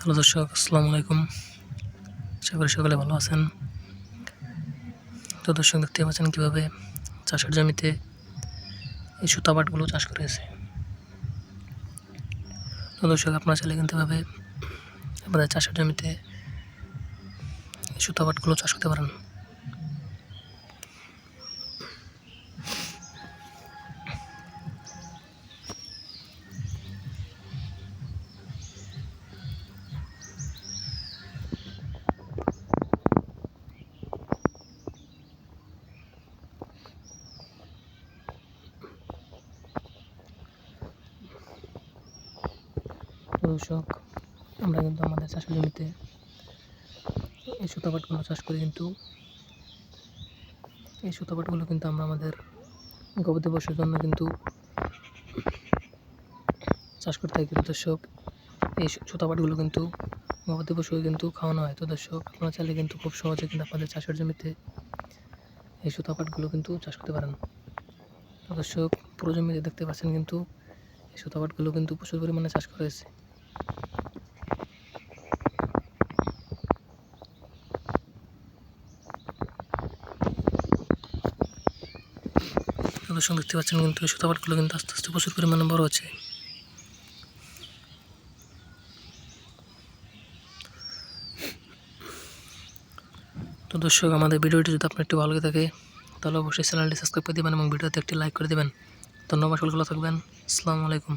Hello দর্শক, আসসালামু আলাইকুম। আশা করি সকলে ভালো আছেন। তো দর্শক, দেখতে পাচ্ছেন কীভাবে চাষের জমিতে এই সুতা পাটগুলো চাষ করেছে। তো দর্শক, আপনারা চাইলে কিন্তু এভাবে আপনাদের চাষের জমিতে এই সুতা পাটগুলো চাষ করতে পারেন। তো দর্শক, আমরা কিন্তু আমাদের চাষের জমিতে এই সুতা পাটগুলো চাষ করি, কিন্তু এই সুতা পাটগুলো কিন্তু আমরা আমাদের গবাদি পশুর জন্য কিন্তু চাষ করতে থাকি। দর্শক, এই সুতা পাটগুলো কিন্তু গবাদি পশুকে কিন্তু খাওয়ানো হয়। তো দর্শক, আপনারা চাইলে কিন্তু খুব সহজে কিন্তু আপনাদের চাষের জমিতে এই সুতা পাটগুলো কিন্তু চাষ করতে পারেন। তো দর্শক, পুরো জমিতে দেখতে পাচ্ছেন কিন্তু এই সুতা পাটগুলো কিন্তু প্রচুর পরিমাণে চাষ করা হয়েছে। তো দর্শক, দেখতে পাচ্ছেন কিন্তু এই সুতা পাটগুলো কিন্তু আস্তে আস্তে প্রচুর পরিমাণে বড় হচ্ছে। তো দর্শক, আমাদের ভিডিওটি যদি আপনার একটু ভালো লাগে থাকে তাহলে অবশ্যই চ্যানেলটি সাবস্ক্রাইব করে দেবেন এবং ভিডিওতে একটি লাইক করে দেবেন। ধন্যবাদ, সকলে ভালো থাকবেন। আসসালামু আলাইকুম।